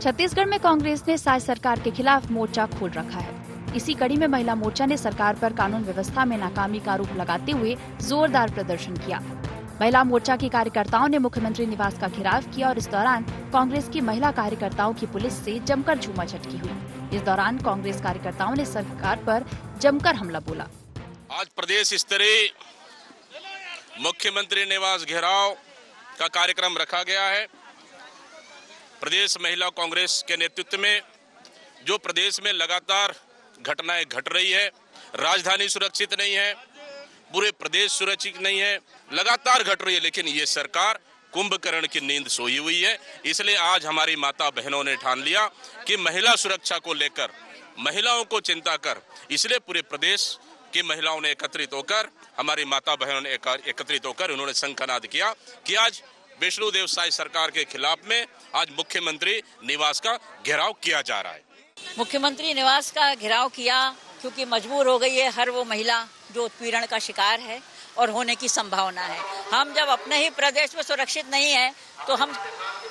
छत्तीसगढ़ में कांग्रेस ने साय सरकार के खिलाफ मोर्चा खोल रखा है। इसी कड़ी में महिला मोर्चा ने सरकार पर कानून व्यवस्था में नाकामी का आरोप लगाते हुए जोरदार प्रदर्शन किया। महिला मोर्चा के कार्यकर्ताओं ने मुख्यमंत्री निवास का घेराव किया और इस दौरान कांग्रेस की महिला कार्यकर्ताओं की पुलिस से जमकर झूमाझटकी हुई। इस दौरान कांग्रेस कार्यकर्ताओं ने सरकार पर जमकर हमला बोला। आज प्रदेश स्तरीय मुख्यमंत्री निवास घेराव का कार्यक्रम रखा गया है। प्रदेश महिला कांग्रेस के नेतृत्व में जो प्रदेश में लगातार घटनाएं घट रही है, राजधानी सुरक्षित नहीं है, पूरे प्रदेश सुरक्षित नहीं है, लगातार घट रही है, लेकिन ये सरकार कुंभकर्ण की नींद सोई हुई है। इसलिए आज हमारी माता बहनों ने ठान लिया कि महिला सुरक्षा को लेकर महिलाओं को चिंता कर, इसलिए पूरे प्रदेश की महिलाओं ने एकत्रित होकर, हमारी माता बहनों ने एकत्रित होकर उन्होंने शंखनाद किया कि आज विष्णुदेव साय सरकार के खिलाफ में आज मुख्यमंत्री निवास का घेराव किया जा रहा है। मुख्यमंत्री निवास का घेराव किया क्योंकि मजबूर हो गई है हर वो महिला जो उत्पीड़न का शिकार है और होने की संभावना है। हम जब अपने ही प्रदेश में सुरक्षित नहीं है तो हम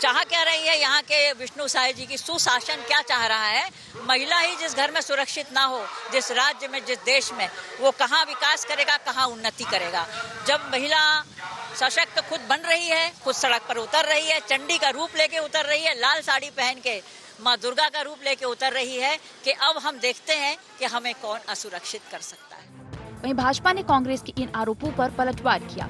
चाह क्या रही है, यहाँ के विष्णु साय जी की सुशासन क्या चाह रहा है? महिला ही जिस घर में सुरक्षित ना हो, जिस राज्य में, जिस देश में, वो कहाँ विकास करेगा, कहाँ उन्नति करेगा। जब महिला सशक्त खुद बन रही है, खुद सड़क पर उतर रही है, चंडी का रूप लेके उतर रही है, लाल साड़ी पहन के माँ दुर्गा का रूप लेके उतर रही है कि अब हम देखते हैं कि हमें कौन असुरक्षित कर सकता है। वहीं भाजपा ने कांग्रेस के इन आरोपों पर पलटवार किया।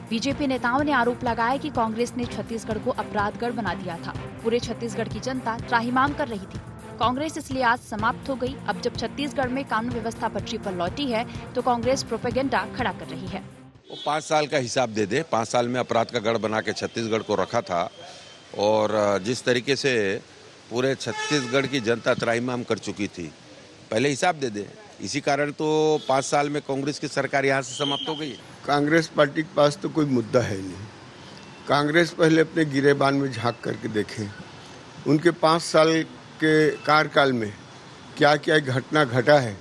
बीजेपी नेताओं ने आरोप लगाया कि कांग्रेस ने छत्तीसगढ़ को अपराधगढ़ बना दिया था। पूरे छत्तीसगढ़ की जनता त्राहिमाम कर रही थी। कांग्रेस इसलिए आज समाप्त हो गई। अब जब छत्तीसगढ़ में कानून व्यवस्था पटरी पर लौटी है तो कांग्रेस प्रोपेगेंडा खड़ा कर रही है। वो 5 साल का हिसाब दे दे। 5 साल में अपराध का गढ़ बना के छत्तीसगढ़ को रखा था और जिस तरीके से पूरे छत्तीसगढ़ की जनता त्राहिमाम कर चुकी थी, पहले हिसाब दे दे। इसी कारण तो 5 साल में कांग्रेस की सरकार यहाँ से समाप्त हो गई। कांग्रेस पार्टी के पास तो कोई मुद्दा है नहीं। कांग्रेस पहले अपने गिरेबान में झांक करके देखें, उनके 5 साल के कार्यकाल में क्या क्या घटना घटा है,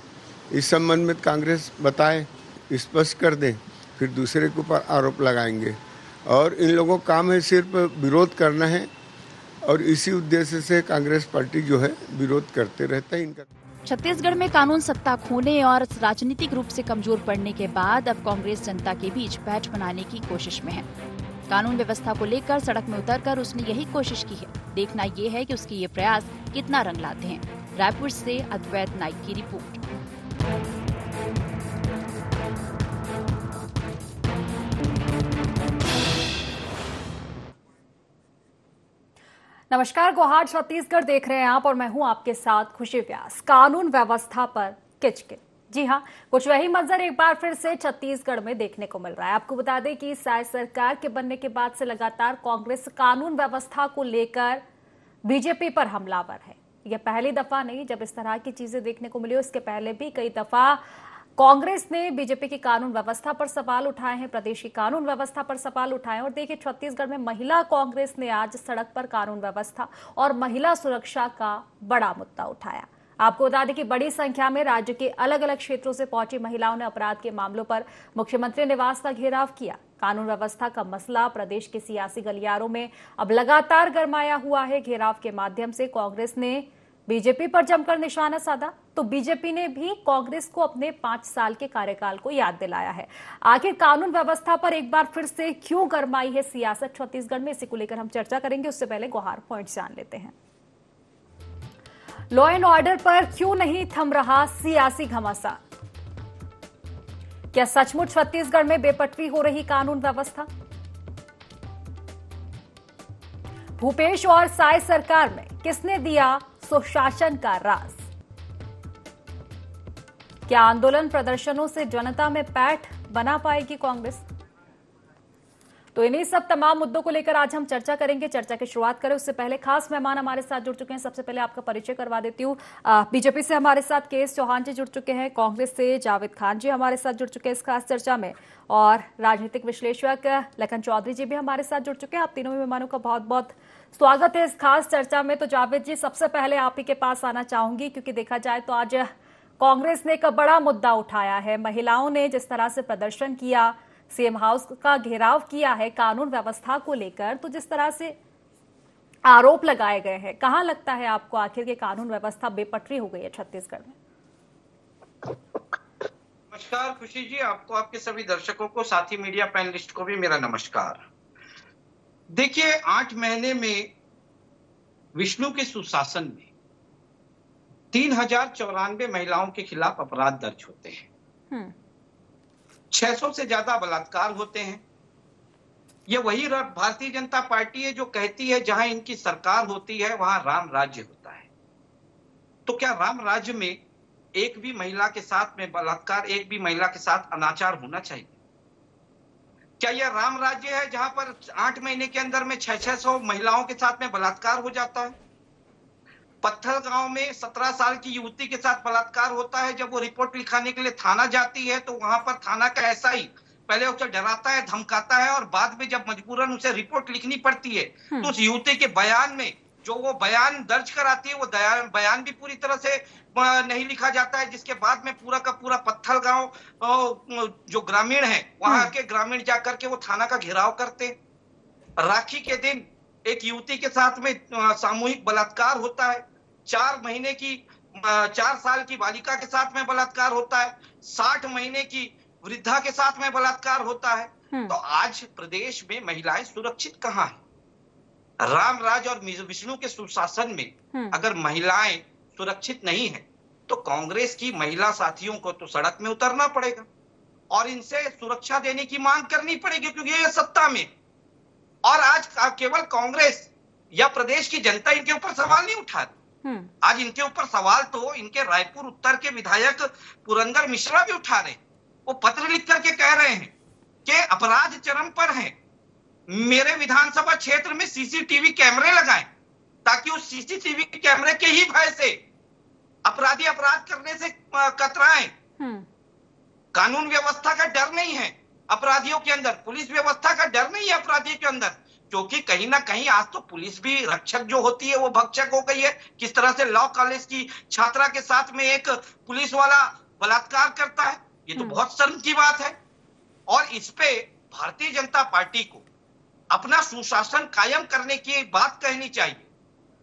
इस संबंध में कांग्रेस बताए, स्पष्ट कर दें, फिर दूसरे के ऊपर आरोप लगाएंगे। और इन लोगों का काम है सिर्फ विरोध करना है और इसी उद्देश्य से कांग्रेस पार्टी जो है विरोध करते रहता है इनका। छत्तीसगढ़ में कानून सत्ता खोने और राजनीतिक रूप से कमजोर पड़ने के बाद अब कांग्रेस जनता के बीच पैठ बनाने की कोशिश में है। कानून व्यवस्था को लेकर सड़क में उतरकर उसने यही कोशिश की है। देखना ये है कि उसके ये प्रयास कितना रंग लाते हैं। रायपुर से अद्वैत नाइक की रिपोर्ट। नमस्कार, गुहार छत्तीसगढ़ देख रहे हैं आप और मैं हूं आपके साथ खुशी व्यास। कानून व्यवस्था पर किचकिच, जी हां, कुछ वही मंजर एक बार फिर से छत्तीसगढ़ में देखने को मिल रहा है। आपको बता दें कि साय सरकार के बनने के बाद से लगातार कांग्रेस कानून व्यवस्था को लेकर बीजेपी पर हमलावर है। यह पहली दफा नहीं जब इस तरह की चीजें देखने को मिली। इसके पहले भी कई दफा कांग्रेस ने बीजेपी की कानून व्यवस्था पर सवाल उठाए हैं, प्रदेश की कानून व्यवस्था पर सवाल उठाए। और देखिए, छत्तीसगढ़ में महिला कांग्रेस ने आज सड़क पर कानून व्यवस्था और महिला सुरक्षा का बड़ा मुद्दा उठाया। आपको बता दें कि बड़ी संख्या में राज्य के अलग अलग क्षेत्रों से पहुंची महिलाओं ने अपराध के मामलों पर मुख्यमंत्री निवास का घेराव किया। कानून व्यवस्था का मसला प्रदेश के सियासी गलियारों में अब लगातार गरमाया हुआ है। घेराव के माध्यम से कांग्रेस ने बीजेपी पर जमकर निशाना साधा तो बीजेपी ने भी कांग्रेस को अपने 5 साल के कार्यकाल को याद दिलाया है। आखिर कानून व्यवस्था पर एक बार फिर से क्यों गरमाई है सियासत छत्तीसगढ़ में, इसी को लेकर हम चर्चा करेंगे। उससे पहले गुहार पॉइंट जान लेते हैं। लॉ एंड ऑर्डर पर क्यों नहीं थम रहा सियासी घमासान? क्या सचमुच छत्तीसगढ़ में बेपटवी हो रही कानून व्यवस्था? भूपेश और साय सरकार में किसने दिया सुशासन का राज? क्या आंदोलन प्रदर्शनों से जनता में पैठ बना पाएगी कांग्रेस? तो इन्हीं सब तमाम मुद्दों को लेकर आज हम चर्चा करेंगे। चर्चा की शुरुआत करें उससे पहले खास मेहमान हमारे साथ जुड़ चुके हैं। सबसे पहले आपका परिचय करवा देती हूँ। बीजेपी से हमारे साथ केएस चौहान जी जुड़ चुके हैं, कांग्रेस से जावेद खान जी हमारे साथ जुड़ चुके हैं इस खास चर्चा में, और राजनीतिक विश्लेषक लखन चौधरी जी भी हमारे साथ जुड़ चुके हैं। आप तीनों मेहमानों का बहुत बहुत स्वागत है इस खास चर्चा में। तो जावेद जी, सबसे पहले आप ही के पास आना चाहूंगी, क्योंकि देखा जाए तो आज कांग्रेस ने एक बड़ा मुद्दा उठाया है। महिलाओं ने जिस तरह से प्रदर्शन किया, सीएम हाउस का घेराव किया है कानून व्यवस्था को लेकर, तो जिस तरह से आरोप लगाए गए हैं। कहाँ लगता है आपको आखिर के कानून व्यवस्था बेपटरी हो गई है छत्तीसगढ़ में? नमस्कार खुशी जी, आपको, आपके सभी दर्शकों को, साथी मीडिया पैनलिस्ट को भी मेरा नमस्कार। देखिए, 8 महीने में विष्णु के सुशासन में 3094 महिलाओं के खिलाफ अपराध दर्ज होते हैं। 600 से ज्यादा बलात्कार होते हैं। ये वही भारतीय जनता पार्टी है जो कहती है जहां इनकी सरकार होती है वहां राम राज्य होता है। तो क्या राम राज्य में एक भी महिला के साथ में बलात्कार, एक भी महिला के साथ अनाचार होना चाहिए? क्या यह राम राज्य है जहां पर 8 महीने के अंदर में 600 महिलाओं के साथ में बलात्कार हो जाता है? पत्थल गांव में 17 साल की युवती के साथ बलात्कार होता है। जब वो रिपोर्ट लिखाने के लिए थाना जाती है तो वहां पर थाना का एसआई पहले उसे डराता है, धमकाता है, और बाद में जब मजबूरन उसे रिपोर्ट लिखनी पड़ती है तो उस युवती के बयान में जो वो बयान दर्ज कराती है वो बयान भी पूरी तरह से नहीं लिखा जाता है, जिसके बाद में पूरा का पूरा पत्थल गांव जो ग्रामीण है वहां के ग्रामीण जाकर के वो थाना का घेराव करते। राखी के दिन एक युवती के साथ में सामूहिक बलात्कार होता है। 4 साल की बालिका के साथ में बलात्कार होता है। 60 महीने की वृद्धा के साथ में बलात्कार होता है। तो आज प्रदेश में महिलाएं सुरक्षित कहाँ है? राम राज और विष्णु के सुशासन में अगर महिलाएं सुरक्षित नहीं है तो कांग्रेस की महिला साथियों को तो सड़क में उतरना पड़ेगा और इनसे सुरक्षा देने की मांग करनी पड़ेगी, क्योंकि ये सत्ता में और आज केवल कांग्रेस या प्रदेश की जनता इनके ऊपर सवाल नहीं उठा रही। आज इनके ऊपर सवाल तो इनके रायपुर उत्तर के विधायक पुरंदर मिश्रा भी उठा रहे। वो पत्र लिख करके कह रहे हैं कि अपराध चरम पर है, मेरे विधानसभा क्षेत्र में सीसीटीवी कैमरे लगाएं ताकि उस सीसीटीवी कैमरे के ही भय से अपराधी अपराध करने से कतराएं। कानून व्यवस्था का डर नहीं है अपराधियों के अंदर, पुलिस व्यवस्था का डर नहीं है अपराधियों के अंदर, क्योंकि कहीं ना कहीं आज तो पुलिस भी रक्षक जो होती है वो भक्षक हो गई है। किस तरह से लॉ कॉलेज की छात्रा के साथ में एक पुलिस वाला बलात्कार करता है, ये तो बहुत शर्म की बात है। और इस पे भारतीय जनता पार्टी को अपना सुशासन कायम करने की बात कहनी चाहिए,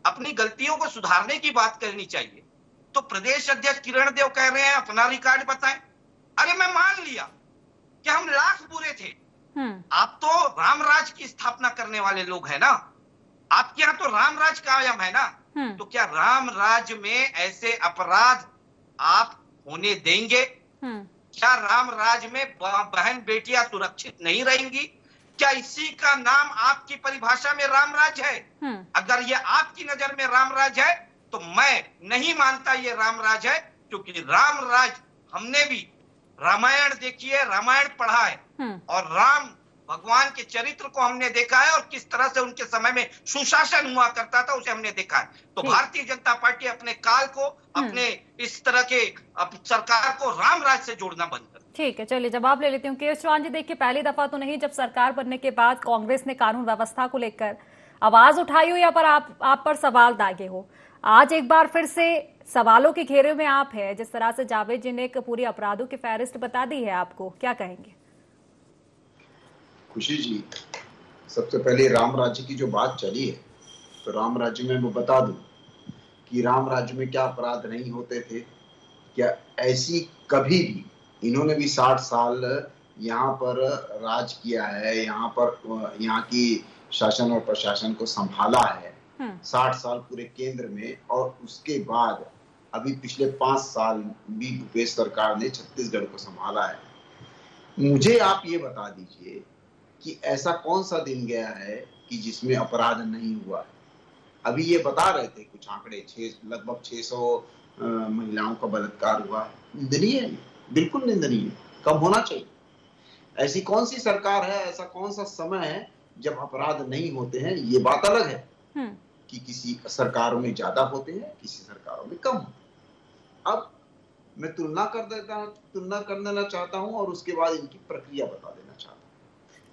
अपनी गलतियों को सुधारने की बात कहनी चाहिए। तो प्रदेश अध्यक्ष किरण देव कह रहे हैं अपना रिकॉर्ड बताएं। अरे मैं मान लिया कि हम लाख बुरे थे, आप तो रामराज की स्थापना करने वाले लोग हैं ना, आपके यहाँ तो रामराज कायम है ना, तो क्या रामराज में ऐसे अपराध आप होने देंगे? क्या रामराज में बहन बेटियां सुरक्षित नहीं रहेंगी? क्या इसी का नाम आपकी परिभाषा में रामराज है? अगर ये आपकी नजर में रामराज है तो मैं नहीं मानता ये रामराज है, क्योंकि रामराज हमने भी रामायण देखी है, रामायण पढ़ा है और राम भगवान के चरित्र को हमने देखा है और किस तरह से उनके समय में सुशासन हुआ करता था उसे हमने देखा है। तो भारतीय जनता पार्टी अपने काल को, अपने इस तरह के सरकार को रामराज से जोड़ना बंद कर। ठीक है, चलिए जवाब ले लेती हूँ। केएस चौहान जी, देखिए पहली दफा तो नहीं जब सरकार बनने के बाद कांग्रेस ने कानून व्यवस्था को लेकर आवाज उठाई हो या पर आप पर सवाल दागे हो, आज एक बार फिर से सवालों के घेरे में आप है। जिस तरह से जावेद जी ने एक पूरी अपराधों की फहरिस्त बता दी है, आपको क्या कहेंगे? खुशी जी, सबसे पहले राम राज्य की जो बात चली है तो राम राज्य में मैं बता दूं कि राम राज्य में क्या अपराध नहीं होते थे? क्या ऐसी कभी भी, इन्होंने भी 60 साल यहाँ पर राज किया है, यहाँ की शासन और प्रशासन को संभाला है, 60 साल पूरे केंद्र में, और उसके बाद अभी पिछले 5 साल भी भूपेश सरकार ने छत्तीसगढ़ को संभाला है। मुझे आप ये बता दीजिए कि ऐसा कौन सा दिन गया है कि जिसमें अपराध नहीं हुआ है? अभी ये बता रहे थे कुछ आंकड़े, लगभग 600 महिलाओं का बलात्कार हुआ है। निंदनीय है, बिल्कुल निंदनीय है, कम होना चाहिए। ऐसी कौन सी सरकार है, ऐसा कौन सा समय है जब अपराध नहीं होते हैं? ये बात अलग है कि किसी सरकारों में ज्यादा होते हैं, किसी सरकारों में कम होते हैं। अब मैं तुलना कर देना चाहता हूं और उसके बाद इनकी प्रक्रिया बता देना चाहता हूं।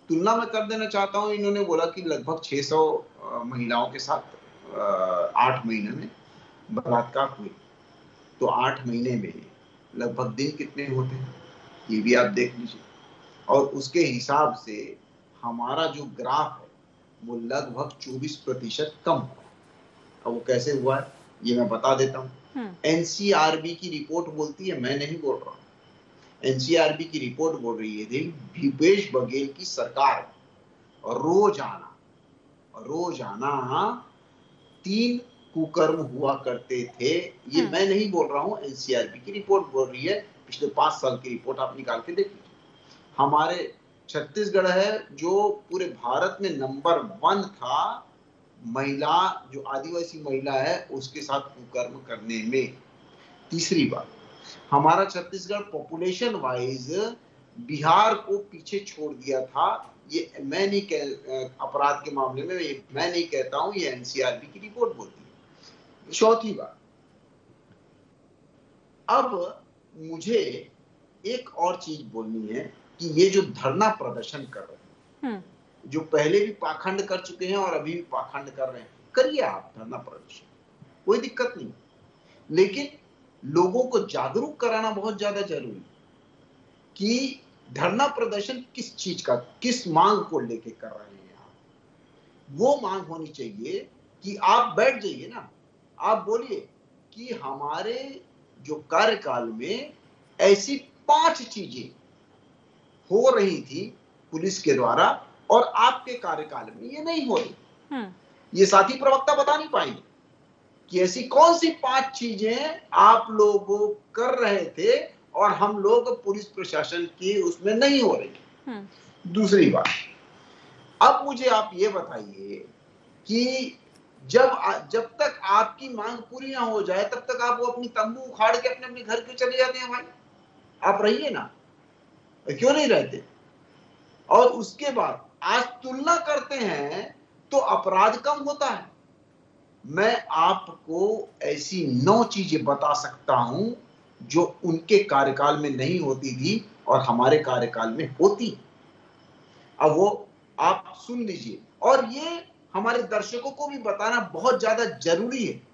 तुलना में कर देना चाहता हूं, इन्होंने बोला कि लगभग 600 महिलाओं के साथ 8 महीने में बलात्कार हुए, तो 8 महीने में लगभग दिन कितने होते हैं ये भी आप देख लीजिए। और उसके हिसाब से हमारा जो ग्राफ है वो लगभग 24% कम हुआ। अब वो कैसे हुआ है ये मैं बता देता हूँ। एनसीआरबी की रिपोर्ट बोलती है, मैं नहीं बोल रहा हूँ। एनसीआरबी की रिपोर्ट बोल रही है भूपेश बघेल की सरकार रोजाना 3 कुकर्म हुआ करते थे। ये मैं नहीं बोल रहा हूँ, एनसीआरबी की रिपोर्ट बोल रही है। पिछले 5 साल की रिपोर्ट आप निकाल के देख लीजिए। हमारे छत्तीसगढ़ है जो पूरे भारत में नंबर 1 था महिला, जो आदिवासी महिला है उसके साथ कुकर्म करने में। तीसरी बात, हमारा छत्तीसगढ़ पॉपुलेशन वाइज बिहार को पीछे छोड़ दिया था। ये मैं नहीं अपराध के मामले में मैं नहीं कहता हूं, ये एनसीआरबी की रिपोर्ट बोलती है। चौथी बात, अब मुझे एक और चीज बोलनी है कि ये जो धरना प्रदर्शन कर रहे हैं, जो पहले भी पाखंड कर चुके हैं और अभी भी पाखंड कर रहे हैं, करिए आप धरना प्रदर्शन, कोई दिक्कत नहीं, लेकिन लोगों को जागरूक कराना बहुत ज्यादा जरूरी है कि धरना प्रदर्शन किस चीज का, किस मांग को लेके कर रहे हैं आप। वो मांग होनी चाहिए कि आप बैठ जाइए ना, आप बोलिए कि हमारे जो कार्यकाल में ऐसी 5 चीजें हो रही थी पुलिस के द्वारा और आपके कार्यकाल में ये नहीं हो रही। ये साथी प्रवक्ता बता नहीं पाएंगे कि ऐसी कौन सी 5 चीजें आप लोग कर रहे थे और हम लोग पुलिस प्रशासन की उसमें नहीं हो रही। दूसरी बात, अब मुझे आप ये बताइए कि जब तक आपकी मांग पूरी ना हो जाए तब तक आप वो अपनी तंबू उखाड़ के अपने अपने घर के चले जाते हैं। भाई आप रहिए ना, क्यों नहीं रहते? और उसके बाद आज तुलना करते हैं तो अपराध कम होता है। मैं आपको ऐसी 9 चीजें बता सकता हूं जो उनके कार्यकाल में नहीं होती थी और हमारे कार्यकाल में होती। अब वो आप सुन लीजिए, और ये हमारे दर्शकों को भी बताना बहुत ज्यादा जरूरी है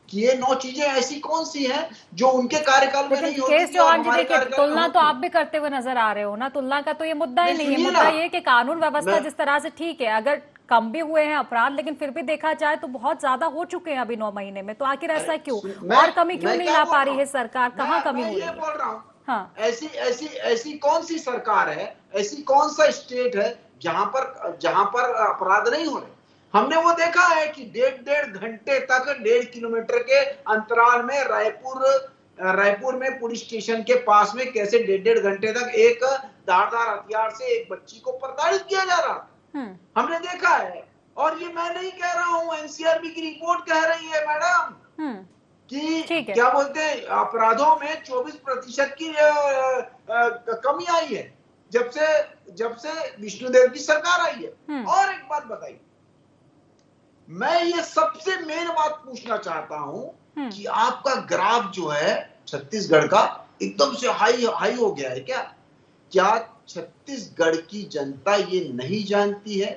कि ये 9 चीजें ऐसी कौन सी हैं जो उनके कार्यकाल में नहीं होती थी और हमारे कार्यकाल में। तुलना तो आप भी करते हुए नजर आ रहे हो ना, तुलना का तो ये मुद्दा ही नहीं है। मुद्दा ये कि कानून व्यवस्था जिस तरह से, ठीक है अगर कम भी हुए हैं अपराध, लेकिन फिर भी देखा जाए तो बहुत ज्यादा हो चुके हैं अभी 9 महीने में। तो आखिर ऐसा क्यों, और कमी क्यों नहीं ला पा रही है सरकार? कहाँ कमी हो रही है? बोल रहा हूँ, हाँ, ऐसी कौन सी सरकार है, ऐसी कौन सा स्टेट है जहां पर अपराध नहीं हो रहे? हमने वो देखा है कि 1.5 घंटे तक 1.5 किलोमीटर के अंतराल में रायपुर में पुलिस स्टेशन के पास में कैसे 1.5 घंटे तक एक धारदार हथियार से एक बच्ची को प्रताड़ित किया जा रहा, हमने देखा है। और ये मैं नहीं कह रहा हूँ, एनसीआरबी की रिपोर्ट कह रही है मैडम कि क्या बोलते हैं, अपराधों में 24% की कमी आई है जब से विष्णुदेव की सरकार आई है। और एक बात बताइए, मैं ये सबसे मेन बात पूछना चाहता हूं कि आपका ग्राफ जो है छत्तीसगढ़ का एकदम से हाई हो गया है क्या छत्तीसगढ़ की जनता ये नहीं जानती है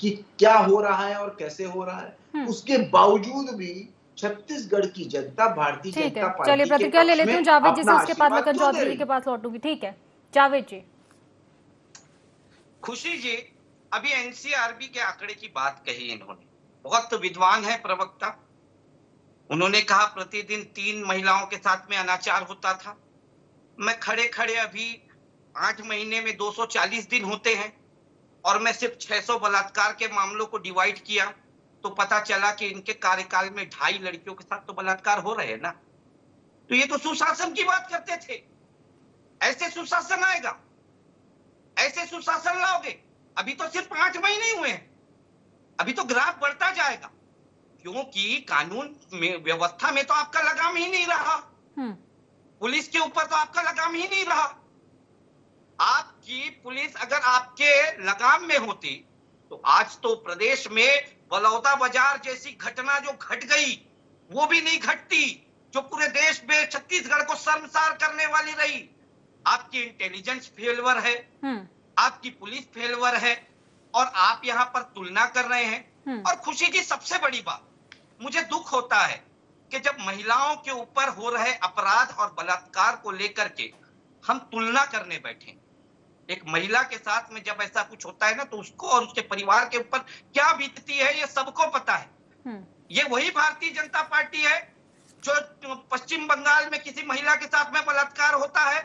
कि क्या हो रहा है और कैसे हो रहा है? उसके बावजूद भी छत्तीसगढ़ की जनता भारतीय जनता पार्टी, चलिए प्रतिक्रिया ले लेती हूँ जावेद जी से, उसके बाद लखन चौधरी के पास लौटूंगी। ठीक है जावेद जी। खुशी जी, अभी एनसीआरबी के आंकड़े की बात कही इन्होंने, बहुत विद्वान है प्रवक्ता। उन्होंने कहा प्रतिदिन 3 महिलाओं के साथ में अनाचार होता था। मैं खड़े अभी 8 महीने में 240 दिन होते हैं और मैं सिर्फ 600 बलात्कार के मामलों को डिवाइड किया तो पता चला कि इनके कार्यकाल में 2.5 लड़कियों के साथ तो बलात्कार हो रहे हैं ना। तो ये तो सुशासन की बात करते थे। ऐसे सुशासन आएगा, ऐसे सुशासन लाओगे? अभी तो सिर्फ 8 महीने हुए हैं, अभी तो ग्राफ बढ़ता जाएगा, क्योंकि कानून में व्यवस्था में तो आपका लगाम ही नहीं रहा, पुलिस के ऊपर तो आपका लगाम ही नहीं रहा। आपकी पुलिस अगर आपके लगाम में होती तो आज तो प्रदेश में बलौदा बाजार जैसी घटना जो घट गई वो भी नहीं घटती, जो पूरे देश में छत्तीसगढ़ को शर्मसार करने वाली रही। आपकी इंटेलिजेंस फेलवर है, आपकी पुलिस फेलवर है और आप यहाँ पर तुलना कर रहे हैं। और खुशी की सबसे बड़ी बात, मुझे दुख होता है कि जब महिलाओं के ऊपर हो रहे अपराध और बलात्कार को लेकर के हम तुलना करने बैठे एक महिला के साथ में जब ऐसा कुछ होता है ना, तो उसको और उसके परिवार के ऊपर क्या बीतती है ये सबको पता है। ये वही भारतीय जनता पार्टी है जो पश्चिम बंगाल में किसी महिला के साथ में बलात्कार होता है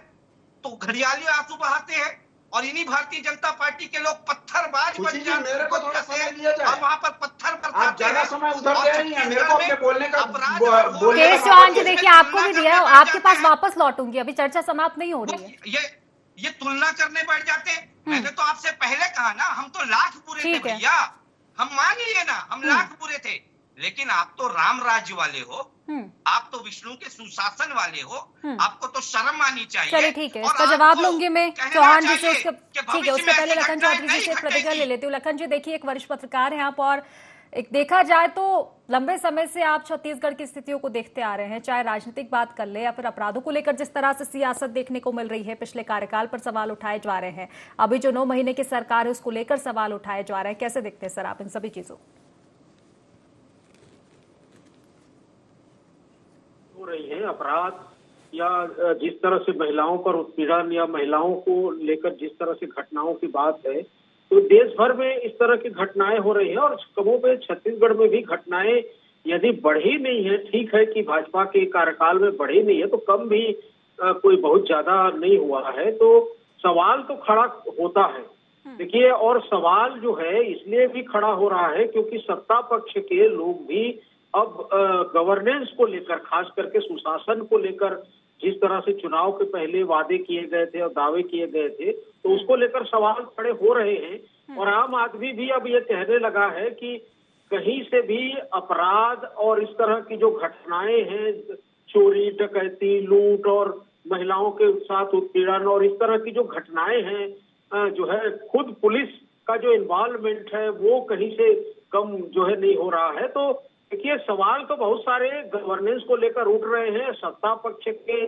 तो घड़ियाली आंसू बहाते हैं, और इन्हीं भारतीय जनता पार्टी के लोग पत्थरबाज बन जाते हैं और वहां पर पत्थर बरसाते हैं। केश चौहान जी देखिए, आपको भी दिया, आपके पास वापस लौटूंगी, अभी चर्चा समाप्त नहीं हो रही है। ये तुलना करने बैठ जाते हैं। मैंने तो आपसे पहले कहा ना, हम तो लाख बुरे थे भैया, हम मान लिए ना, हम लाख बुरे थे, लेकिन आप तो राम राज्य वाले हो, आप तो विष्णु के सुशासन वाले हो, आपको तो शर्म आनी चाहिए। चलिए ठीक है, इसका जवाब लूंगी मैं चौहान जी से। ठीक है, उससे पहले लखन चौधरी जी से प्रतिक्रिया ले लेती हूँ। लखन जी देखिए, एक वरिष्ठ पत्रकार हैं आप, और एक देखा जाए तो लंबे समय से आप छत्तीसगढ़ की स्थितियों को देखते आ रहे हैं, चाहे राजनीतिक बात कर ले या फिर अपराधों को लेकर जिस तरह से सियासत देखने को मिल रही है, पिछले कार्यकाल पर सवाल उठाए जा रहे हैं, अभी जो 9 महीने की सरकार है उसको लेकर सवाल उठाए जा रहे हैं, कैसे देखते हैं सर आप इन सभी चीजों हो रही है? अपराध या जिस तरह से महिलाओं पर उत्पीड़न या महिलाओं को लेकर जिस तरह से घटनाओं की बात है, तो देश भर में इस तरह की घटनाएं हो रही हैं, और कमोबेश छत्तीसगढ़ में भी घटनाएं यदि बढ़ी नहीं है, ठीक है कि भाजपा के कार्यकाल में बढ़ी नहीं है, तो कम भी कोई बहुत ज्यादा नहीं हुआ है, तो सवाल तो खड़ा होता है। देखिए, और सवाल जो है इसलिए भी खड़ा हो रहा है क्योंकि सत्ता पक्ष के लोग भी अब गवर्नेंस को लेकर, खास करके सुशासन को लेकर जिस तरह से चुनाव के पहले वादे किए गए थे और दावे किए गए थे, तो उसको लेकर सवाल खड़े हो रहे हैं। और आम आदमी भी अब ये कहने लगा है कि कहीं से भी अपराध और इस तरह की जो घटनाएं हैं, चोरी, डकैती, लूट और महिलाओं के साथ उत्पीड़न और इस तरह की जो घटनाएं हैं, जो है खुद पुलिस का जो इन्वॉल्वमेंट है वो कहीं से कम जो है नहीं हो रहा है। तो देखिए, सवाल तो बहुत सारे गवर्नेंस को लेकर उठ रहे हैं, सत्ता पक्ष के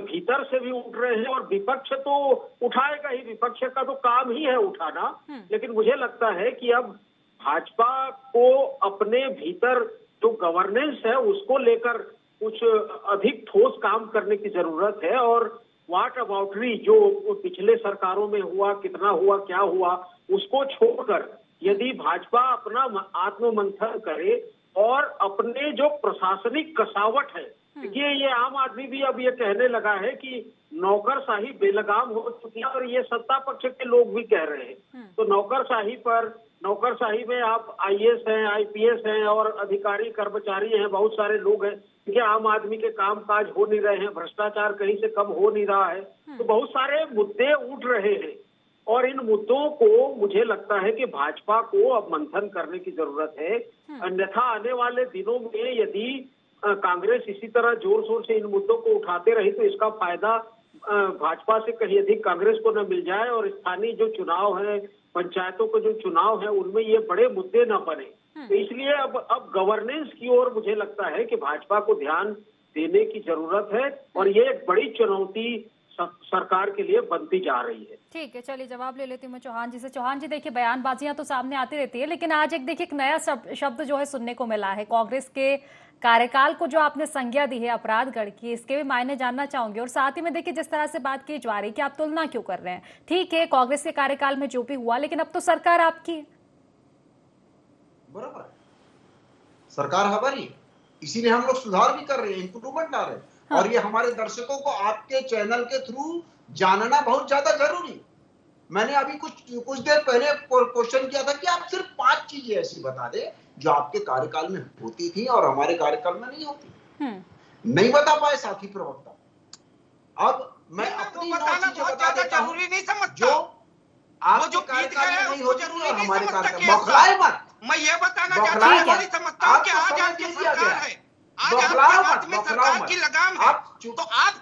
भीतर से भी उठ रहे हैं, और विपक्ष तो उठाएगा ही, विपक्ष का तो काम ही है उठाना। लेकिन मुझे लगता है कि अब भाजपा को अपने भीतर जो गवर्नेंस है उसको लेकर कुछ अधिक ठोस काम करने की जरूरत है। और व्हाट अबाउटरी जो पिछले सरकारों में हुआ, कितना हुआ, क्या हुआ, उसको छोड़कर यदि भाजपा अपना आत्ममंथन करे और अपने जो प्रशासनिक कसावट है, देखिए ये आम आदमी भी अब ये कहने लगा है कि नौकरशाही बेलगाम हो चुकी है, और ये सत्ता पक्ष के लोग भी कह रहे हैं। तो नौकरशाही में आप आईएएस हैं, आईपीएस हैं और अधिकारी कर्मचारी हैं, बहुत सारे लोग हैं। देखिए, आम आदमी के काम काज हो नहीं रहे हैं, भ्रष्टाचार कहीं से कम हो नहीं रहा है, तो बहुत सारे मुद्दे उठ रहे हैं, और इन मुद्दों को मुझे लगता है कि भाजपा को अब मंथन करने की जरूरत है। अन्यथा आने वाले दिनों में यदि कांग्रेस इसी तरह जोर शोर से इन मुद्दों को उठाते रही तो इसका फायदा भाजपा से कहीं अधिक कांग्रेस को न मिल जाए, और स्थानीय जो चुनाव है, पंचायतों के जो चुनाव है, उनमें ये बड़े मुद्दे न बने। तो इसलिए अब गवर्नेंस की ओर मुझे लगता है कि भाजपा को ध्यान देने की जरूरत है, और ये एक बड़ी चुनौती सरकार के लिए बनती जा रही है। ठीक है, चलिए जवाब ले लेती हूँ मैं चौहान जी से। चौहान जी देखिए, बयानबाजियां तो सामने आती रहती है, लेकिन आज एक देखिए एक नया शब्द जो है सुनने को मिला है, कांग्रेस के कार्यकाल को जो आपने संज्ञा दी है अपराधगढ़ की, इसके भी मायने जानना चाहूंगी। और साथ ही में देखिए, जिस तरह से बात की जा रही है कि आप तुलना क्यों कर रहे हैं, ठीक है कांग्रेस के कार्यकाल में जो भी हुआ, लेकिन अब तो सरकार आपकी है। बराबर, सरकार हमारी, इसीलिए हम लोग सुधार भी कर रहे हैं, इंप्रूवमेंट ला रहे हैं। हाँ। और ये हमारे दर्शकों को आपके चैनल के थ्रू जानना बहुत ज्यादा जरूरी। मैंने अभी कुछ देर पहले क्वेश्चन किया था कि आप सिर्फ 5 चीजें ऐसी बता दे जो आपके कार्यकाल में होती थी और हमारे कार्यकाल में नहीं होती। नहीं बता पाए साथी प्रवक्ता। अब मैं अपनी 9 चीजें बता देता हूं जो आपके कार्यकाल में नहीं होती और हमारे कार्यकाल। बौखलाए मत, मैं ये बताना चाहता हूं कि आज आपकी सरकार है, तो आप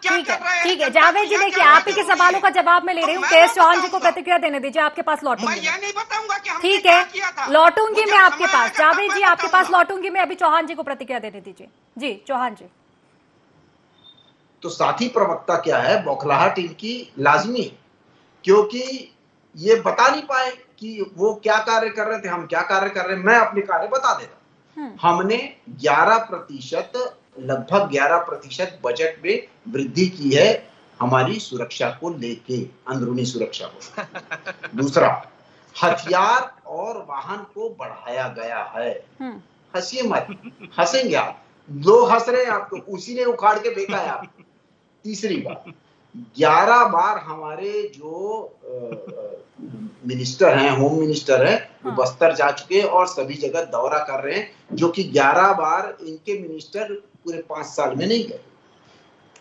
क्या कर रहे हैं? ठीक है जावेद जी, देखिए आप ही के सवालों का जवाब मैं ले रही हूँ। केश चौहान जी को प्रतिक्रिया देने दीजिए, आपके पास लौटूंगी। मैं ये नहीं बताऊंगा कि हमने ठीक है, लौटूंगी मैं आपके पास। जावेद जी आपके पास लौटूंगी मैं, अभी चौहान जी को प्रतिक्रिया देने दीजिए। जी चौहान जी। तो साथी प्रवक्ता क्या है, बौखलाहट इनकी लाजमी है, क्योंकि ये बता नहीं पाए कि वो क्या कार्य कर रहे थे, हम क्या कार्य कर रहे हैं। मैं अपने कार्य बता देता हूं। हमने 11%, लगभग 11% बजट में वृद्धि की है हमारी सुरक्षा को लेके, अंदरूनी सुरक्षा को। दूसरा, हथियार और वाहन को बढ़ाया गया है। हंसिए मत, हंसेंगे आप, लोग हंस रहे हैं आपको, उसी ने उखाड़ के फेंका है आप। तीसरी बात, 11 बार हमारे जो मिनिस्टर हैं, होम मिनिस्टर हैं, वो बस्तर जा चुके हैं और सभी जगह दौरा कर रहे हैं, जो कि 11 बार इनके मिनिस्टर पूरे 5 साल में नहीं गए।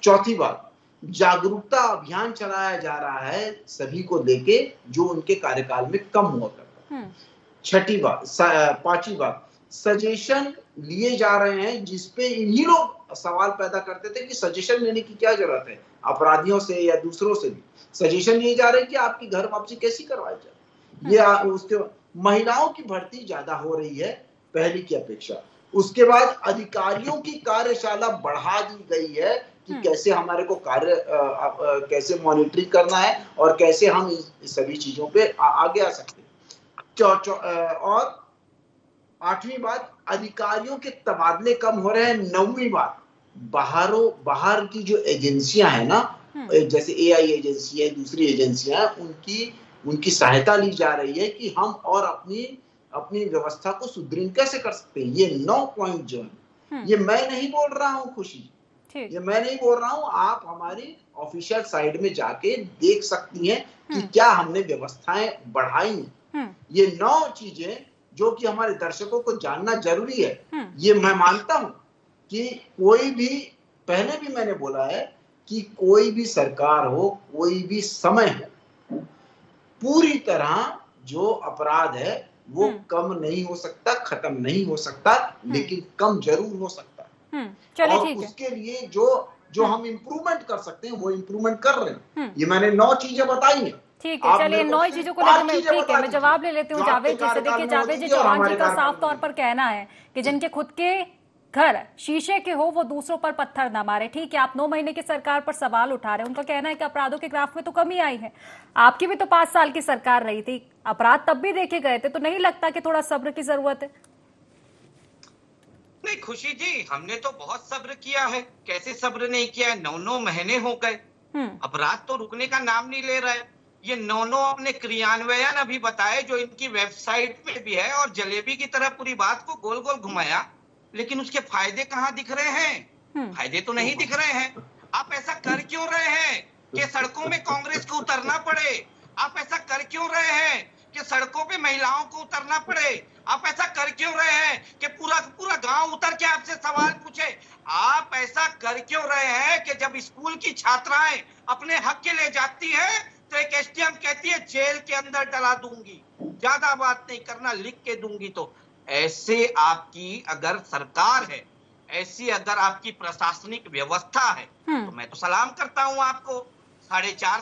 चौथी बात, जागरूकता अभियान चलाया जा रहा है सभी को लेके, जो उनके कार्यकाल में कम हुआ करता। छठी बात, पांचवी बात, सजेशन लिए जा रहे हैं, जिसपे इन्हीं लोग सवाल पैदा करते थे कि सजेशन लेने की क्या जरूरत है, अपराधियों से या दूसरों से भी सजेशन लिए जा रहे हैं कि आपकी घर वापसी कैसी करवाई जाए। ये उसके महिलाओं की भर्ती ज्यादा हो रही है पहले की अपेक्षा। उसके बाद अधिकारियों की कार्यशाला बढ़ा दी गई है कि कैसे हमारे को कार्य कैसे मॉनिटरिंग करना है और कैसे हम इस सभी चीजों पे आगे आ सकते हैं। और 8वीं बात, अधिकारियों के तबादले कम हो रहे हैं। 9वीं बात, बाहर की जो एजेंसियां हैं ना, जैसे AI एजेंसी है, दूसरी एजेंसियां, उनकी सहायता ली जा रही है कि हम और अपनी व्यवस्था को सुदृढ़ कैसे कर सकते हैं। ये 9 पॉइंट जो है, ये मैं नहीं बोल रहा हूँ खुशी, ये मैं नहीं बोल रहा हूँ, आप हमारी ऑफिशियल साइट में जाके देख सकती हैं कि क्या हमने व्यवस्थाएं बढ़ाई। ये 9 चीजें जो कि हमारे दर्शकों को जानना जरूरी है। ये मैं मानता हूं कि कोई भी, पहले भी मैंने बोला है कि कोई भी सरकार हो, कोई भी समय हो, पूरी तरह जो अपराध है वो कम नहीं हो सकता, खत्म नहीं हो सकता, लेकिन कम जरूर हो सकता है। और उसके लिए जो हम इम्प्रूवमेंट कर सकते हैं वो इम्प्रूवमेंट कर रहे हैं। ये मैंने 9 चीजें बताई हैं। ठीक है, चलिए 9 चीजों को लेकर ठीक है, मैं जवाब ले लेती हूँ जावेद जी से। देखिए जावेद जी, चौहान जी का साफ तौर पर कहना है कि जिनके खुद के घर शीशे के हो वो दूसरों पर पत्थर न मारे। ठीक है, आप 9 महीने की सरकार पर सवाल उठा रहे हैं। उनका कहना है कि अपराधों के ग्राफ में तो कमी आई है। आपकी भी तो 5 साल की सरकार रही थी, अपराध तब भी देखे गए थे, तो नहीं लगता कि थोड़ा सब्र की जरूरत है? नहीं खुशी जी, हमने तो बहुत सब्र किया है। कैसे सब्र नहीं किया है? 9 महीने हो गए, अपराध तो रुकने का नाम नहीं ले रहा है। ये 9 अपने क्रियान्वयन अभी बताए जो इनकी वेबसाइट पे भी है, और जलेबी की तरह पूरी बात को गोल गोल घुमाया, लेकिन उसके फायदे कहाँ दिख रहे हैं? फायदे तो नहीं दिख रहे हैं। आप ऐसा कर क्यों रहे हैं कि सड़कों में कांग्रेस को उतरना पड़े? आप ऐसा कर क्यों रहे हैं कि सड़कों पे महिलाओं को उतरना पड़े? आप ऐसा कर क्यों रहे हैं कि पूरा गांव उतर के आपसे सवाल पूछे? आप ऐसा कर क्यों रहे हैं कि जब स्कूल की छात्राएं अपने हक के लिए जाती हैं तो एक SDM कहती है जेल के अंदर डला दूंगी, ज्यादा बात नहीं करना, लिख के दूंगी। तो ऐसे आपकी अगर सरकार है, ऐसी अगर आपकी प्रशासनिक व्यवस्था है, तो मैं तो सलाम करता हूं आपको। 4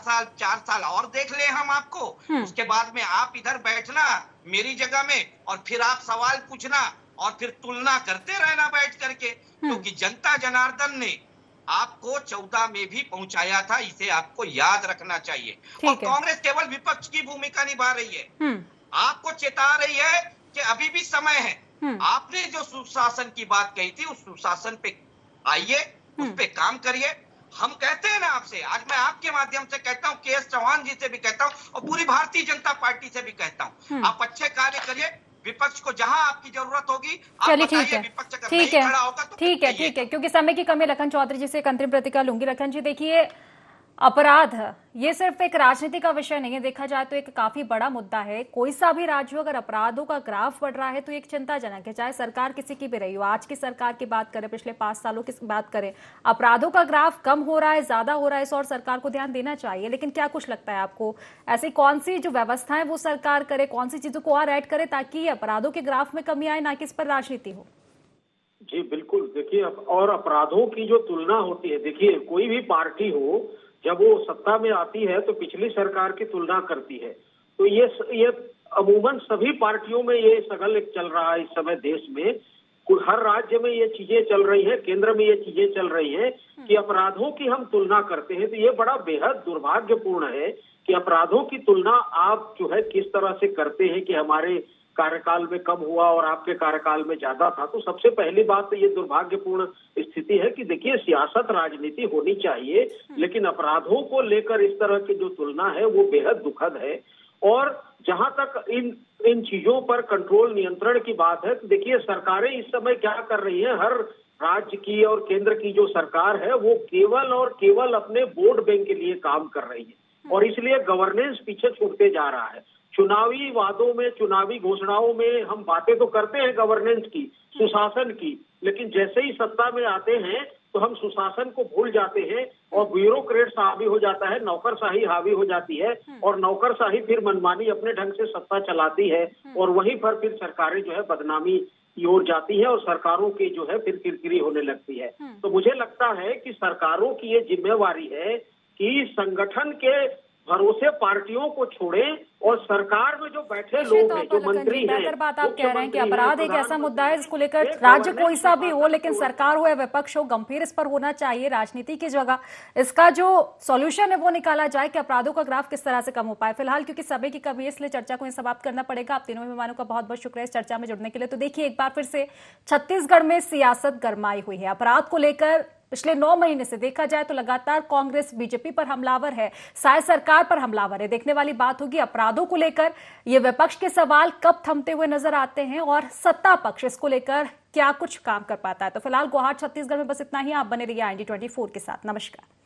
साल और देख ले हम आपको, उसके बाद में आप इधर बैठना मेरी जगह में और फिर आप सवाल पूछना और फिर तुलना करते रहना बैठ करके, क्योंकि जनता जनार्दन ने आपको 14 में भी पहुंचाया था, इसे आपको याद रखना चाहिए। और कांग्रेस केवल विपक्ष की भूमिका निभा रही है, आपको चेता रही है कि अभी भी समय है। आपने जो सुशासन की बात कही थी, उस सुशासन पे आइए, उस पे काम करिए। हम कहते हैं ना आपसे, आज मैं आपके माध्यम से कहता हूँ, KS चौहान जी से भी कहता हूँ और पूरी भारतीय जनता पार्टी से भी कहता हूँ, आप अच्छे कार्य करिए। विपक्ष को जहां आपकी जरूरत होगी आप बताइए, विपक्ष अगर नहीं खड़ा होगा तो ठीक है, क्योंकि समय की कमी। लखन चौधरी जी से एक अंतरिम प्रतिक्रिया लूंगी। लखन जी, देखिए अपराध ये सिर्फ एक राजनीति का विषय नहीं है, देखा जाए तो एक काफी बड़ा मुद्दा है। कोई सा भी राज्य हो, अगर अपराधों का ग्राफ बढ़ रहा है तो एक चिंताजनक है, चाहे सरकार किसी की भी रही हो। आज की सरकार की बात करें, पिछले 5 सालों की बात करें, अपराधों का ग्राफ कम हो रहा है, ज्यादा हो रहा है, इस और सरकार को ध्यान देना चाहिए। लेकिन क्या कुछ लगता है आपको, ऐसी कौन सी जो व्यवस्थाएं वो सरकार करे, कौन सी चीजों को और ऐड करे ताकि अपराधों के ग्राफ में कमी आए, ना कि इस पर राजनीति हो? जी बिल्कुल, देखिए और अपराधों की जो तुलना होती है, देखिए कोई भी पार्टी हो जब वो सत्ता में आती है तो पिछली सरकार की तुलना करती है। तो ये अमूमन सभी पार्टियों में ये सगल चल रहा है इस समय देश में। हर राज्य में ये चीजें चल रही है, केंद्र में ये चीजें चल रही है कि अपराधों की हम तुलना करते हैं। तो ये बड़ा बेहद दुर्भाग्यपूर्ण है कि अपराधों की तुलना आप जो है किस तरह से करते हैं कि हमारे कार्यकाल में कम हुआ और आपके कार्यकाल में ज्यादा था। तो सबसे पहली बात तो ये दुर्भाग्यपूर्ण स्थिति है कि देखिए, सियासत राजनीति होनी चाहिए, लेकिन अपराधों को लेकर इस तरह की जो तुलना है वो बेहद दुखद है। और जहां तक इन चीजों पर कंट्रोल, नियंत्रण की बात है, तो देखिए सरकारें इस समय क्या कर रही हैं, हर राज्य की और केंद्र की जो सरकार है वो केवल और केवल अपने वोट बैंक के लिए काम कर रही है और इसलिए गवर्नेंस पीछे छूटते जा रहा है। चुनावी वादों में, चुनावी घोषणाओं में हम बातें तो करते हैं गवर्नेंस की, सुशासन की, लेकिन जैसे ही सत्ता में आते हैं तो हम सुशासन को भूल जाते हैं और ब्यूरोक्रेट्स हावी हो जाता है, नौकरशाही हावी हो जाती है और नौकरशाही फिर मनमानी अपने ढंग से सत्ता चलाती है और वहीं पर फिर सरकारें जो है बदनामी की ओर जाती है और सरकारों की जो है फिर किरकिरी होने लगती है। तो मुझे लगता है कि सरकारों की ये जिम्मेवारी है कि संगठन के भरोसे पार्टियों को छोड़ें और सरकार में जो बैठे लोग हैं, जो मंत्री हैं, बेहतर बात आप कह रहे हैं कि अपराध एक ऐसा मुद्दा है जिसको लेकर राज्य कोई सा भी हो, लेकिन सरकार हो या विपक्ष हो, गंभीर इस पर होना चाहिए। राजनीति की जगह इसका जो सॉल्यूशन है वो निकाला जाए कि अपराधों का ग्राफ किस तरह से कम हो पाए। फिलहाल क्योंकि समय की कमी है इसलिए चर्चा को समाप्त करना पड़ेगा। आप तीनों मेहमानों का बहुत बहुत शुक्रिया इस चर्चा में जुड़ने के लिए। तो देखिए, एक बार फिर से छत्तीसगढ़ में सियासत गरमाई हुई है। अपराध को लेकर पिछले 9 महीने से देखा जाए तो लगातार कांग्रेस बीजेपी पर हमलावर है, शायद सरकार पर हमलावर है। देखने वाली बात होगी अपराधों को लेकर ये विपक्ष के सवाल कब थमते हुए नजर आते हैं और सत्ता पक्ष इसको लेकर क्या कुछ काम कर पाता है। तो फिलहाल गुवाहाटी छत्तीसगढ़ में बस इतना ही। आप बने रहिए IND 24 के साथ। नमस्कार।